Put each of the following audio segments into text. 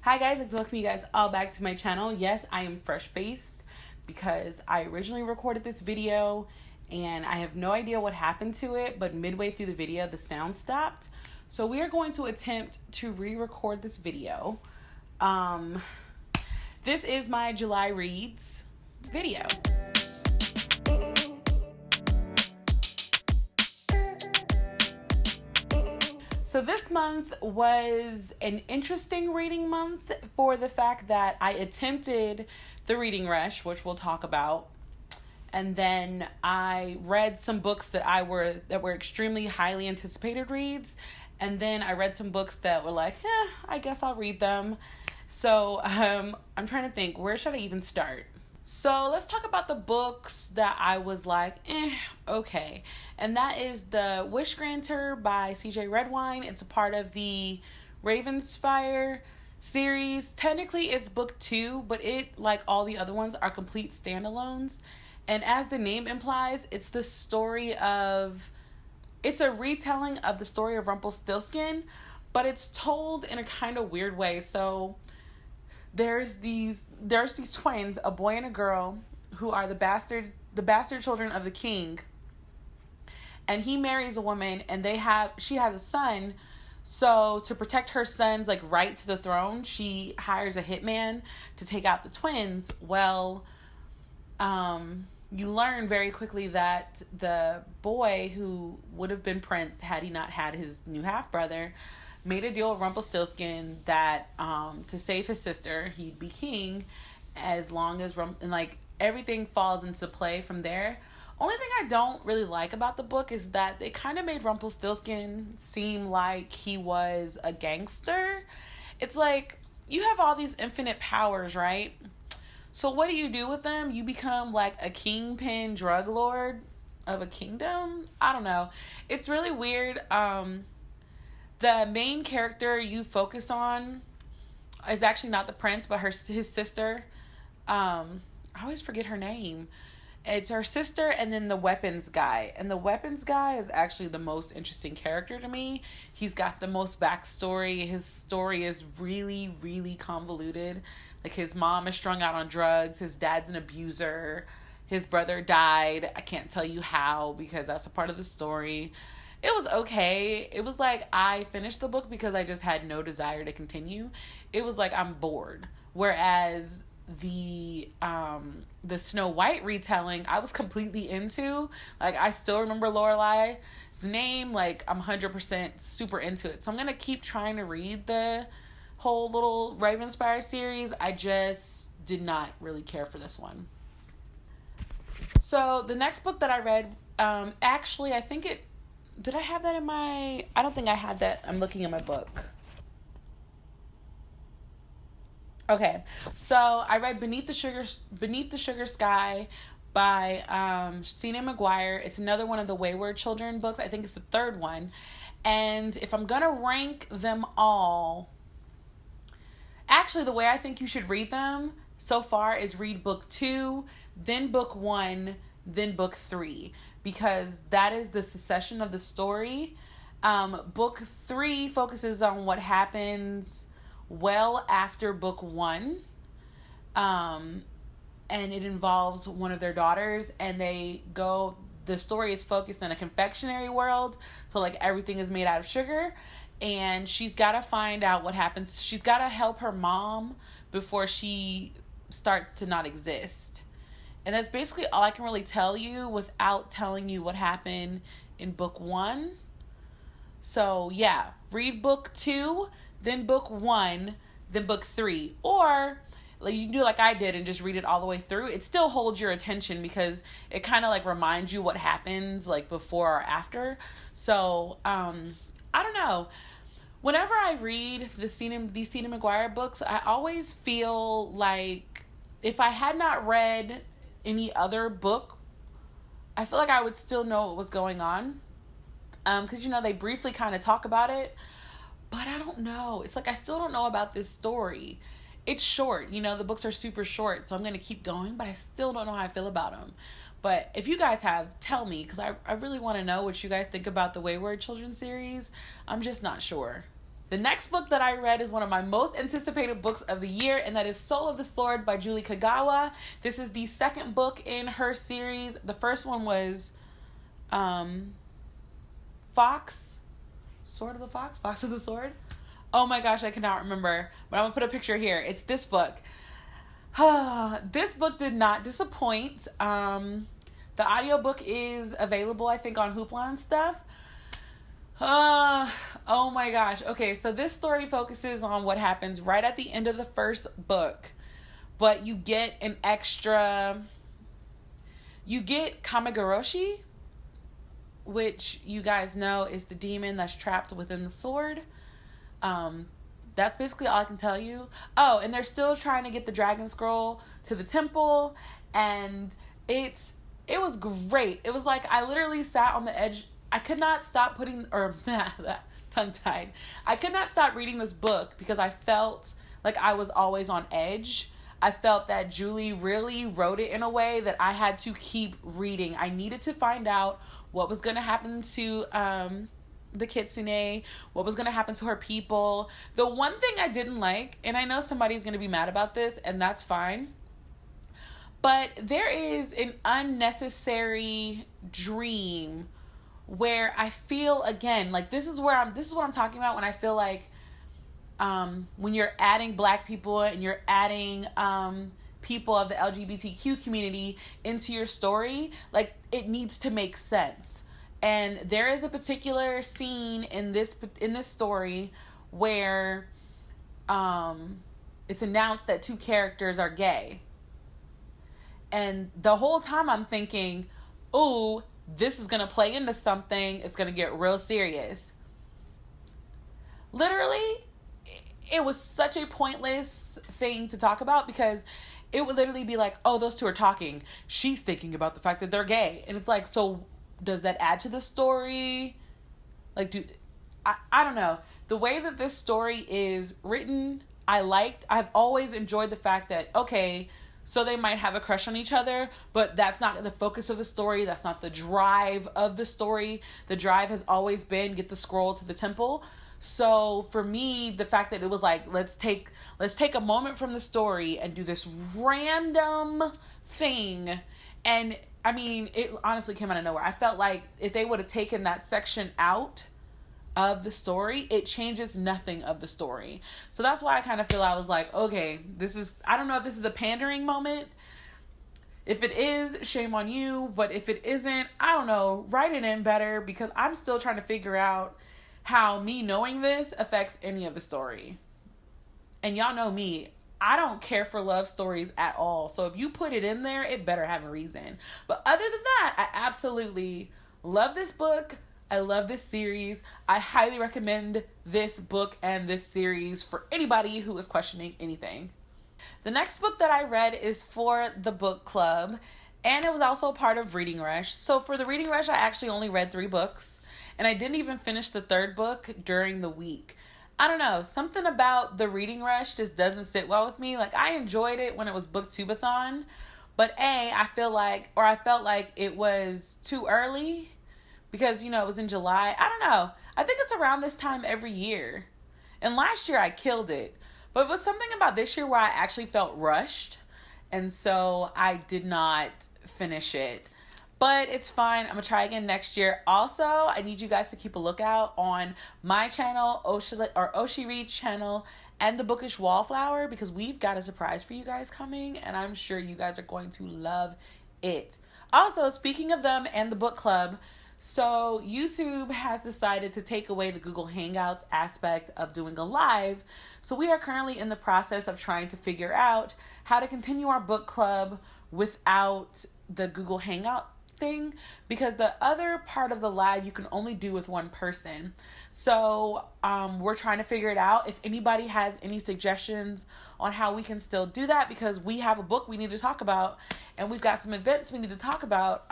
Hi guys, I'd like to welcome you guys all back to my channel. Yes, I am fresh-faced because I originally recorded this video and I have no idea what happened to it, but midway through the video, the sound stopped. So we are going to attempt to re-record this video. This is my July Reads video. So this month was an interesting reading month for the fact that I attempted the reading rush, which we'll talk about. And then I read some books that were extremely highly anticipated reads. And then I read some books that were like, I guess I'll read them. So I'm trying to think, where should I even start? So let's talk about the books that I was like, okay. And that is the Wishgranter by CJ Redwine. It's a part of the Ravensfire series. Technically it's book 2, but it, like all the other ones, are complete standalones. And as the name implies, it's a retelling of the story of Rumpelstiltskin, but it's told in a kind of weird way. So there's these twins, a boy and a girl, who are the bastard children of the king. And he marries a woman, and she has a son. So to protect her son's right to the throne, she hires a hitman to take out the twins. Well, you learn very quickly that the boy, who would have been prince had he not had his new half brother, made a deal with Rumpelstiltskin that to save his sister, he'd be king as long as everything falls into play from there. Only thing I don't really like about the book is that they kind of made Rumpelstiltskin seem like he was a gangster. It's like, you have all these infinite powers, right? So what do you do with them? You become like a kingpin drug lord of a kingdom? I don't know. It's really weird. The main character you focus on is actually not the prince, but his sister. I always forget her name. It's her sister and then the weapons guy. And the weapons guy is actually the most interesting character to me. He's got the most backstory. His story is really, really convoluted. Like, his mom is strung out on drugs. His dad's an abuser. His brother died. I can't tell you how because that's a part of the story. It was okay. It was like I finished the book because I just had no desire to continue. It was like I'm bored. Whereas the Snow White retelling, I was completely into. Like, I still remember Lorelai's name. Like, I'm 100% super into it. So I'm going to keep trying to read the whole little Ravensfire series. I just did not really care for this one. So the next book that I read, actually, I think did I have that in my... I don't think I had that. I'm looking at my book. Okay, so I read Beneath the Sugar Sky by Seanan and McGuire. It's another one of the Wayward Children books. I think it's the third one. And if I'm going to rank them all... Actually, the way I think you should read them so far is read book 2, then book 1, then book 3. Because that is the succession of the story. Book 3 focuses on what happens well after book 1. And it involves one of their daughters. And the story is focused in a confectionery world. So everything is made out of sugar. And she's got to find out what happens. She's got to help her mom before she starts to not exist. And that's basically all I can really tell you without telling you what happened in book 1. So, yeah. Read book 2, then book 1, then book 3. Or you can do like I did and just read it all the way through. It still holds your attention because it kind of reminds you what happens before or after. So, I don't know. Whenever I read these Seanan McGuire books, I always feel like if I had not read any other book, I feel like I would still know what was going on. Because, they briefly kind of talk about it. But I don't know. It's like I still don't know about this story. It's short. The books are super short. So I'm going to keep going. But I still don't know how I feel about them. But if you guys have, tell me. Because I really want to know what you guys think about the Wayward Children series. I'm just not sure. The next book that I read is one of my most anticipated books of the year, and that is Soul of the Sword by Julie Kagawa. This is the second book in her series. The first one was Fox of the Sword. Oh my gosh, I cannot remember, but I'm gonna put a picture here. It's this book. This book did not disappoint. The audiobook is available, I think, on Hoopla and stuff. Oh my gosh. Okay, so this story focuses on what happens right at the end of the first book, but you get Kamigoroshi, which you guys know is the demon that's trapped within the sword. That's basically all I can tell you. Oh, and they're still trying to get the dragon scroll to the temple, and it was great. It was like I literally sat on the edge. I could not stop tongue-tied. I could not stop reading this book because I felt like I was always on edge. I felt that Julie really wrote it in a way that I had to keep reading. I needed to find out what was going to happen to the Kitsune, what was going to happen to her people. The one thing I didn't like, and I know somebody's going to be mad about this, and that's fine, but there is an unnecessary dream where I feel, again, like this is what I'm talking about when I feel like when you're adding Black people and you're adding people of the LGBTQ community into your story, like it needs to make sense. And there is a particular scene in this story where it's announced that two characters are gay. And the whole time I'm thinking, ooh, this is going to play into something. It's going to get real serious. Literally, it was such a pointless thing to talk about because it would literally be like, oh, those two are talking. She's thinking about the fact that they're gay. And it's like, so does that add to the story? Like, I don't know. The way that this story is written, I've always enjoyed the fact that, okay, so they might have a crush on each other, but that's not the focus of the story. That's not the drive of the story. The drive has always been get the scroll to the temple. So for me, the fact that it was like, let's take a moment from the story and do this random thing. And I mean, it honestly came out of nowhere. I felt like if they would have taken that section out of the story, it changes nothing of the story. So that's why I kind of feel I was like, okay, I don't know if this is a pandering moment. If it is, shame on you. But if it isn't, I don't know, write it in better because I'm still trying to figure out how me knowing this affects any of the story. And y'all know me, I don't care for love stories at all. So if you put it in there, it better have a reason. But other than that, I absolutely love this book. I love this series. I highly recommend this book and this series for anybody who is questioning anything. The next book that I read is for the book club, and it was also part of Reading Rush. So for the Reading Rush, I actually only read 3 books, and I didn't even finish the 3rd book during the week. I don't know, something about the Reading Rush just doesn't sit well with me. Like, I enjoyed it when it was Booktubeathon, but I felt like it was too early. Because, it was in July. I don't know. I think it's around this time every year. And last year I killed it. But it was something about this year where I actually felt rushed. And so I did not finish it. But it's fine. I'm going to try again next year. Also, I need you guys to keep a lookout on my channel, Oshi Reed's channel, and the Bookish Wallflower. Because we've got a surprise for you guys coming. And I'm sure you guys are going to love it. Also, speaking of them and the book club, so YouTube has decided to take away the Google Hangouts aspect of doing a live. So we are currently in the process of trying to figure out how to continue our book club without the Google Hangout thing, because the other part of the live you can only do with one person. So we're trying to figure it out. If anybody has any suggestions on how we can still do that, because we have a book we need to talk about and we've got some events we need to talk about,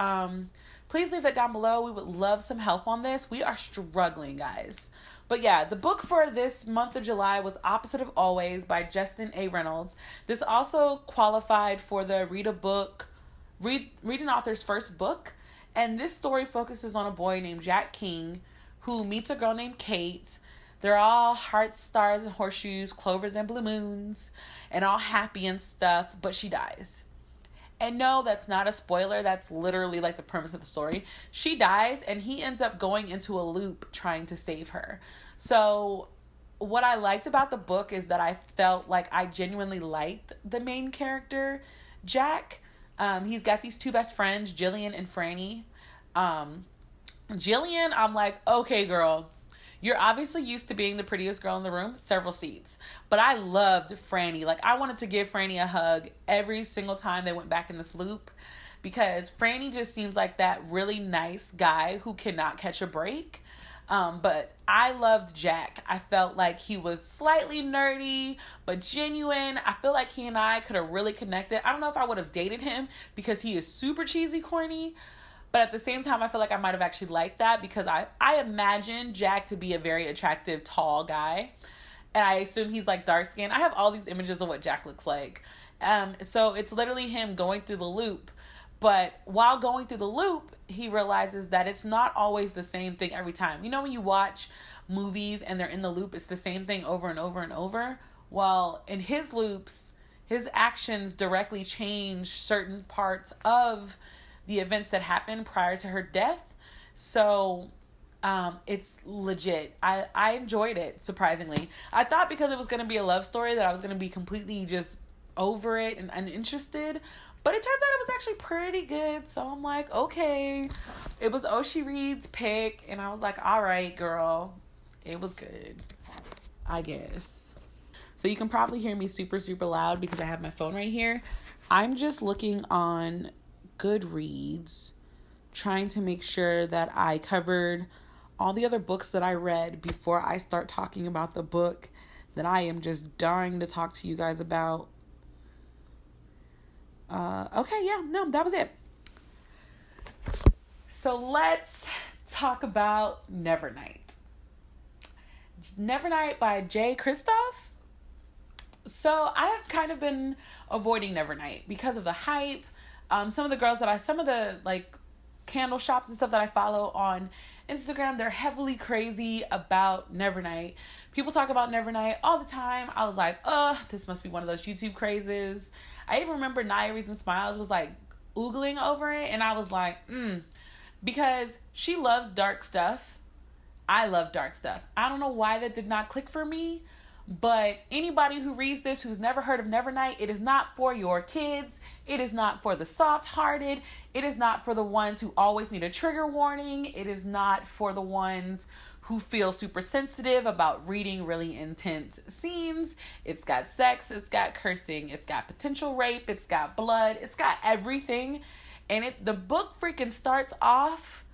please leave that down below. We would love some help on this. We are struggling, guys. But yeah, the book for this month of July was Opposite of Always by Justin A. Reynolds. This also qualified for the read an author's first book. And this story focuses on a boy named Jack King who meets a girl named Kate. They're all hearts, stars, and horseshoes, clovers, and blue moons, and all happy and stuff, but she dies. And no, that's not a spoiler. That's literally like the premise of the story. She dies, and he ends up going into a loop trying to save her. So what I liked about the book is that I felt like I genuinely liked the main character, Jack. He's got these two best friends, Jillian and Franny. Jillian, I'm like, okay, girl, you're obviously used to being the prettiest girl in the room, several seats. But I loved Franny. Like, I wanted to give Franny a hug every single time they went back in this loop, because Franny just seems like that really nice guy who cannot catch a break. But I loved Jack. I felt like he was slightly nerdy, but genuine. I feel like he and I could have really connected. I don't know if I would have dated him because he is super cheesy, corny. But at the same time, I feel like I might have actually liked that, because I imagine Jack to be a very attractive, tall guy. And I assume he's like dark skinned. I have all these images of what Jack looks like. So it's literally him going through the loop. But while going through the loop, he realizes that it's not always the same thing every time. You know, when you watch movies and they're in the loop, it's the same thing over and over and over. Well, in his loops, his actions directly change certain parts of the events that happened prior to her death. So it's legit. I enjoyed it, surprisingly. I thought because it was going to be a love story that I was going to be completely just over it and uninterested. But it turns out it was actually pretty good. So I'm like, okay. It was Oshi Reed's pick. And I was like, all right, girl. It was good, I guess. So you can probably hear me super, super loud because I have my phone right here. I'm just looking on Goodreads, trying to make sure that I covered all the other books that I read before I start talking about the book that I am just dying to talk to you guys about. Okay, yeah, no, that was it. So let's talk about Nevernight. Nevernight by Jay Kristoff. So I have kind of been avoiding Nevernight because of the hype. Some of the like candle shops and stuff that I follow on Instagram, they're heavily crazy about Nevernight. People talk about Nevernight all the time. I was like, this must be one of those YouTube crazes. I even remember Naya Reads and Smiles was like oogling over it, and I was like, because she loves dark stuff. I love dark stuff. I don't know why that did not click for me, but anybody who reads this who's never heard of Nevernight, it is not for your kids. It is not for the soft-hearted. It is not for the ones who always need a trigger warning. It is not for the ones who feel super sensitive about reading really intense scenes. It's got sex, it's got cursing, it's got potential rape, it's got blood, it's got everything. And the book freaking starts off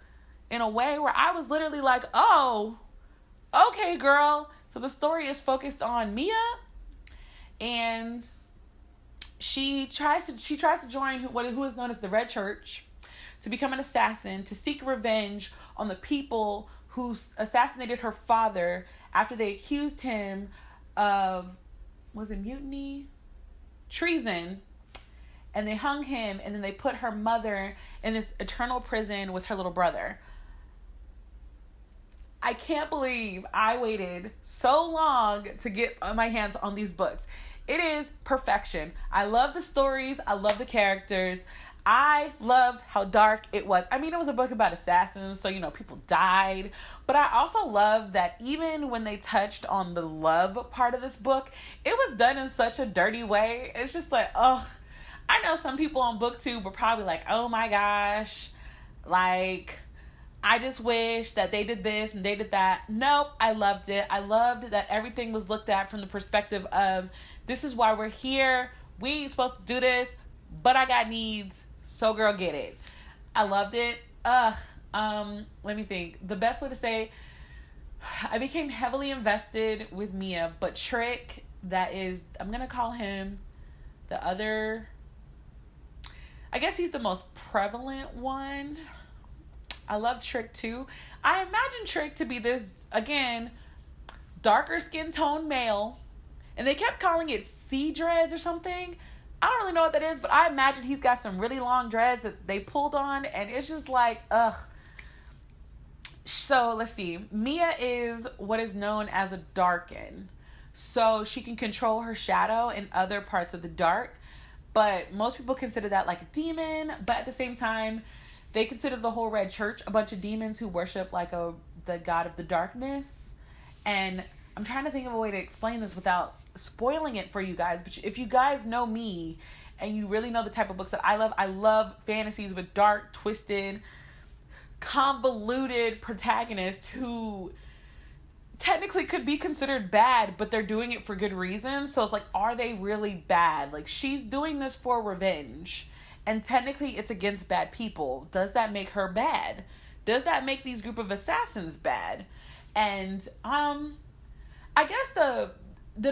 in a way where I was literally like, oh, okay, girl. So the story is focused on Mia, and she tries to join who is known as the Red Church, to become an assassin, to seek revenge on the people who assassinated her father after they accused him of, was it mutiny? Treason. And they hung him, and then they put her mother in this eternal prison with her little brother. I can't believe I waited so long to get my hands on these books. It is perfection. I love the stories. I love the characters. I loved how dark it was. I mean, it was a book about assassins, so, people died. But I also love that even when they touched on the love part of this book, it was done in such a dirty way. It's just like, oh, I know some people on BookTube were probably like, oh my gosh, like, I just wish that they did this and they did that. Nope, I loved it. I loved that everything was looked at from the perspective of, this is why we're here. We ain't supposed to do this, but I got needs. So girl, get it. I loved it. Let me think. The best way to say, I became heavily invested with Mia, but Trick, I'm going to call him the other, I guess he's the most prevalent one. I love Trick too. I imagine Trick to be this, again, darker skin tone male, and they kept calling it sea dreads or something. I don't really know what that is, but I imagine he's got some really long dreads that they pulled on, and it's just like, ugh. So let's see. Mia is what is known as a Darken. So she can control her shadow in other parts of the dark. But most people consider that like a demon. But at the same time, they consider the whole Red Church a bunch of demons who worship like the god of the darkness. And I'm trying to think of a way to explain this without spoiling it for you guys. But if you guys know me and you really know the type of books that I love fantasies with dark, twisted, convoluted protagonists who technically could be considered bad, but they're doing it for good reasons. So it's like, are they really bad? Like, she's doing this for revenge, and technically it's against bad people. Does that make her bad? Does that make these group of assassins bad? And I guess the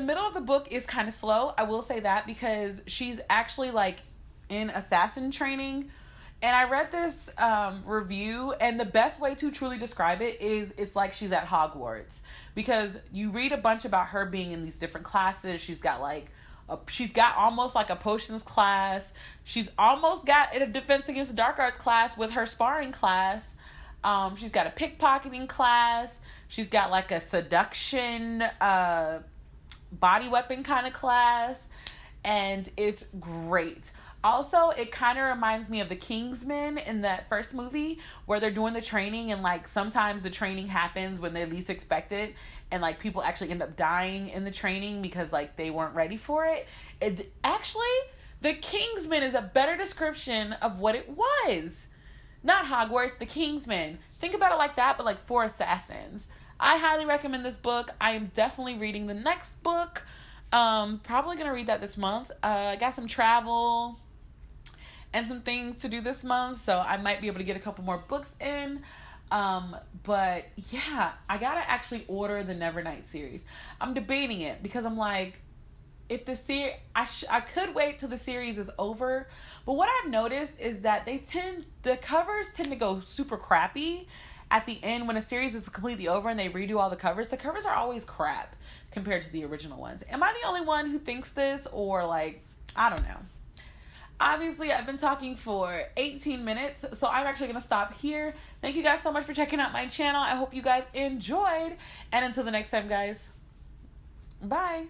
middle of the book is kind of slow. I will say that, because she's actually like in assassin training. And I read this review, and the best way to truly describe it is it's like she's at Hogwarts, because you read a bunch about her being in these different classes. She's got almost like a potions class. She's almost got a defense against the dark arts class with her sparring class. She's got a pickpocketing class. She's got like a seduction body weapon kind of class, and it's great. Also, it kind of reminds me of the Kingsmen in that first movie, where they're doing the training, and like sometimes the training happens when they least expect it, and like people actually end up dying in the training because like they weren't ready for it. Actually, the Kingsmen is a better description of what it was. Not Hogwarts, the Kingsmen. Think about it like that, but like for assassins. I highly recommend this book. I am definitely reading the next book. Probably gonna read that this month. I got some travel and some things to do this month, so I might be able to get a couple more books in. But yeah, I gotta actually order the Nevernight series. I'm debating it because I'm like, if the series, I could wait till the series is over, but what I've noticed is that the covers tend to go super crappy at the end when a series is completely over and they redo all the covers. The covers are always crap compared to the original ones. Am I the only one who thinks this, or like, I don't know. Obviously, I've been talking for 18 minutes, so I'm actually going to stop here. Thank you guys so much for checking out my channel. I hope you guys enjoyed, and until the next time, guys, bye.